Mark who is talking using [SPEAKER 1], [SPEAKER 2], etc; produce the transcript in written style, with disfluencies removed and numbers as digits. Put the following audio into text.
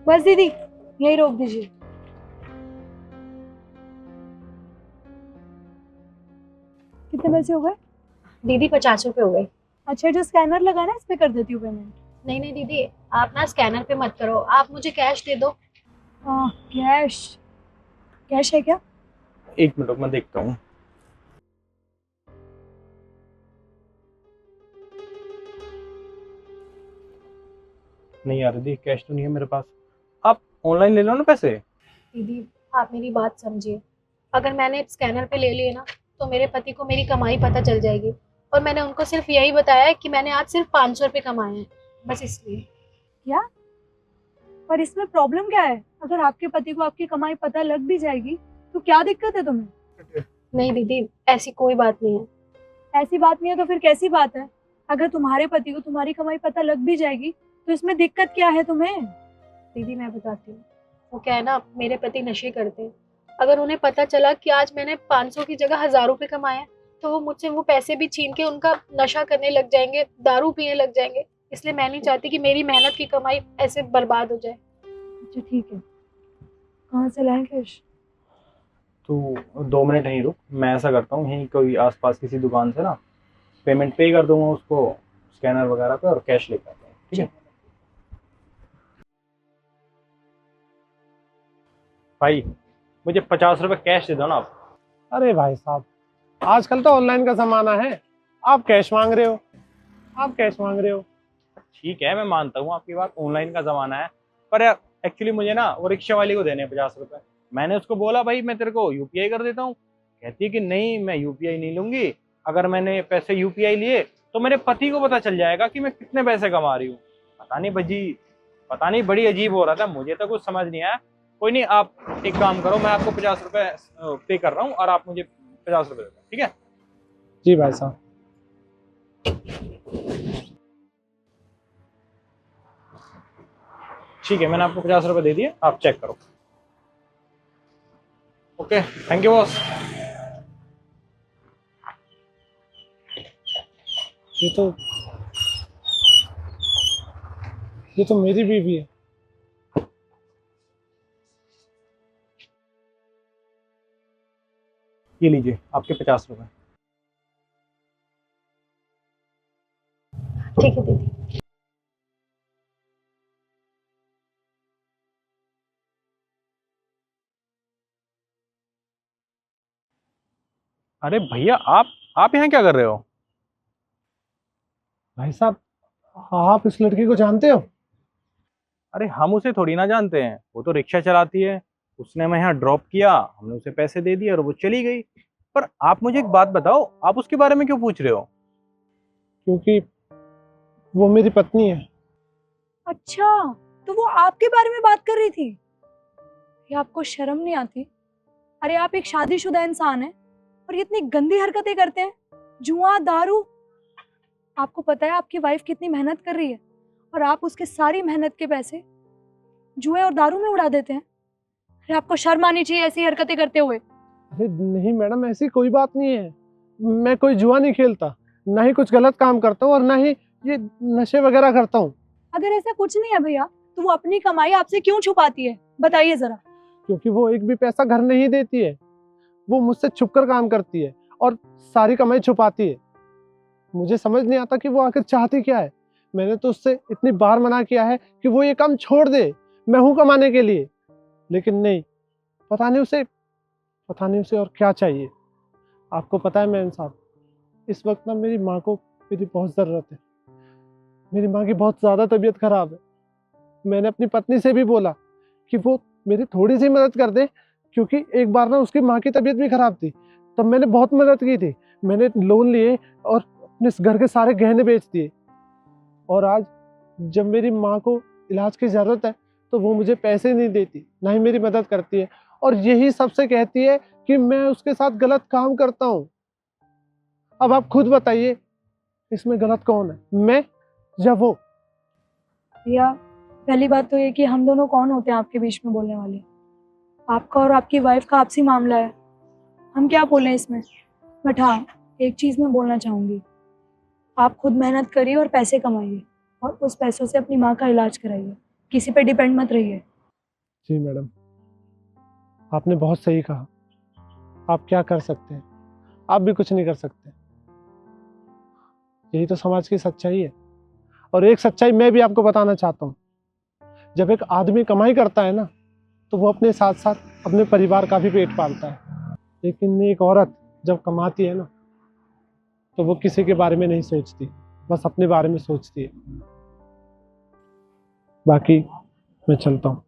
[SPEAKER 1] बस दीदी यही रोक दीजिए। कितने पैसे हो गए?
[SPEAKER 2] दीदी 50 रुपये हो गए।
[SPEAKER 1] अच्छा, जो स्कैनर लगा ना इस पे कर देती हूँ पेमेंट।
[SPEAKER 2] नहीं नहीं दीदी, आप ना स्कैनर पे मत करो, आप मुझे कैश दे दो।
[SPEAKER 1] कैश? कैश है क्या?
[SPEAKER 3] एक मिनट रुक, मैं देखता हूँ। नहीं यार दीदी, कैश तो नहीं है मेरे पास। आप ऑनलाइन ले लो ना पैसे।
[SPEAKER 2] दीदी आप मेरी बात समझिए, अगर मैंने स्कैनर पे ले लिए ना तो मेरे पति को मेरी कमाई पता चल जाएगी, और मैंने उनको सिर्फ यही बताया है कि मैंने आज सिर्फ 500 रुपये कमाए हैं, बस इसलिए।
[SPEAKER 1] क्या? पर इसमें प्रॉब्लम क्या है? अगर आपके पति को आपकी कमाई पता लग भी जाएगी तो क्या दिक्कत है तुम्हें?
[SPEAKER 2] नहीं दीदी, ऐसी कोई बात नहीं है।
[SPEAKER 1] ऐसी बात नहीं है तो फिर कैसी बात है? अगर तुम्हारे पति को तुम्हारी कमाई पता लग भी जाएगी तो इसमें दिक्कत क्या है तुम्हें?
[SPEAKER 2] दीदी मैं बताती हूँ, वो क्या है ना, मेरे पति नशे करते हैं। अगर उन्हें पता चला कि आज मैंने 500 की जगह 1000 रुपये कमाए हैं, तो वो मुझसे वो पैसे भी छीन के उनका नशा करने लग जाएंगे, दारू पीने लग जाएंगे। इसलिए मैं नहीं चाहती कि मेरी मेहनत की कमाई ऐसे बर्बाद हो जाए।
[SPEAKER 1] अच्छा ठीक है, कहाँ से लाएं कैश?
[SPEAKER 3] तो 2 मिनट यहीं रुक, मैं ऐसा करता हूँ यहीं कोई आसपास किसी दुकान से ना पेमेंट पे कर दूंगा उसको, स्कैनर वगैरह पे, और कैश लेकर आता हूँ, ठीक है भाई? मुझे 50 रुपये कैश दे दो ना आप।
[SPEAKER 4] अरे भाई साहब, आजकल तो ऑनलाइन का जमाना है, आप कैश मांग रहे हो? आप कैश मांग रहे हो?
[SPEAKER 3] ठीक है, मैं मानता हूँ आपकी बात, ऑनलाइन का ज़माना है, पर यार एक्चुअली मुझे ना वो रिक्शा वाली को देने हैं 50 रुपये। मैंने उसको बोला भाई मैं तेरे को यूपीआई कर देता हूँ, कहती है कि नहीं मैं यूपीआई नहीं लूंगी, अगर मैंने पैसे यूपीआई लिए तो मेरे पति को पता चल जाएगा कि मैं कितने पैसे कमा रही हूँ। पता नहीं भजी, पता नहीं, बड़ी अजीब हो रहा था, मुझे तो कुछ समझ नहीं आया। कोई नहीं, आप एक काम करो, मैं आपको 50 रुपये पे कर रहा हूँ और आप मुझे 50 रुपये दे दो, ठीक है?
[SPEAKER 4] जी भाई साहब।
[SPEAKER 3] ठीक है, मैंने आपको 50 रुपये दे दिए, आप चेक करो। Okay, thank you boss.
[SPEAKER 4] ये तो ये तो मेरी बीवी है।
[SPEAKER 3] ये लीजिए आपके 50 रुपये।
[SPEAKER 2] ठीक है दीदी।
[SPEAKER 3] अरे भैया, आप यहाँ क्या कर रहे हो?
[SPEAKER 4] भाई साहब, आप इस लड़की को जानते हो?
[SPEAKER 3] अरे हम उसे थोड़ी ना जानते हैं, वो तो रिक्शा चलाती है, उसने हमें यहाँ ड्रॉप किया, हमने उसे पैसे दे दिए और वो चली गई। पर आप मुझे एक बात बताओ, आप उसके बारे में क्यों पूछ रहे हो?
[SPEAKER 4] क्योंकि वो मेरी पत्नी है।
[SPEAKER 1] अच्छा, तो वो आपके बारे में बात कर रही थी? ये आपको शर्म नहीं आती? अरे आप एक शादीशुदा इंसान हैं और ये इतनी गंदी हरकतें करते हैं, जुआ दारू। आपको पता है आपकी वाइफ कितनी मेहनत कर रही है और आप उसके सारी मेहनत के पैसे जुए और दारू में उड़ा देते हैं। अरे आपको शर्म आनी चाहिए ऐसी हरकतें करते हुए।
[SPEAKER 4] अरे नहीं मैडम, ऐसी कोई बात नहीं है। मैं कोई जुआ नहीं खेलता, ना ही कुछ गलत काम करता हूँ और ना ही ये नशे वगैरह करता हूँ।
[SPEAKER 1] अगर ऐसा कुछ नहीं है भैया तो वो अपनी कमाई आपसे क्यों छुपाती है? बताइए जरा।
[SPEAKER 4] क्योंकि वो एक भी पैसा घर नहीं देती है, वो मुझसे छुपकर काम करती है और सारी कमाई छुपाती है। मुझे समझ नहीं आता कि वो आखिर चाहती क्या है। मैंने तो उससे इतनी बार मना किया है कि वो ये काम छोड़ दे, मैं हूँ कमाने के लिए, लेकिन नहीं, पता नहीं उसे और क्या चाहिए। आपको पता है मैम साहब, इस वक्त ना मेरी माँ को मेरी बहुत ज़रूरत है। मेरी माँ की बहुत ज़्यादा तबीयत खराब है। मैंने अपनी पत्नी से भी बोला कि वो मेरी थोड़ी सी मदद कर दे, क्योंकि एक बार ना उसकी माँ की तबीयत भी खराब थी, तब मैंने बहुत मदद की थी। मैंने लोन लिए और अपने घर के सारे गहने बेच दिए, और आज जब मेरी माँ को इलाज की ज़रूरत है तो वो मुझे पैसे नहीं देती, ना ही मेरी मदद करती है, और यही सबसे कहती है कि मैं उसके साथ गलत काम करता हूँ। अब आप खुद बताइए, इसमें गलत कौन है, मैं या वो?
[SPEAKER 1] भैया पहली बात तो ये कि हम दोनों कौन होते हैं आपके बीच में बोलने वाले? आपका और आपकी वाइफ का आपसी मामला है, हम क्या बोलें इसमें। बट हाँ, एक चीज़ मैं बोलना चाहूँगी, आप खुद मेहनत करिए और पैसे कमाइए और उस पैसों से अपनी माँ का इलाज कराइए, किसी पे डिपेंड मत रहिए।
[SPEAKER 4] जी मैडम, आपने बहुत सही कहा। आप क्या कर सकते हैं? आप भी कुछ नहीं कर सकते। यही तो समाज की सच्चाई है। और एक सच्चाई मैं भी आपको बताना चाहता हूँ। जब एक आदमी कमाई करता है ना, तो वो अपने साथ साथ अपने परिवार का भी पेट पालता है। लेकिन एक औरत जब कमाती है ना, तो वो किसी के बारे में नहीं सोचती, बस अपने बारे में सोचती है। बाकी मैं चलता हूँ।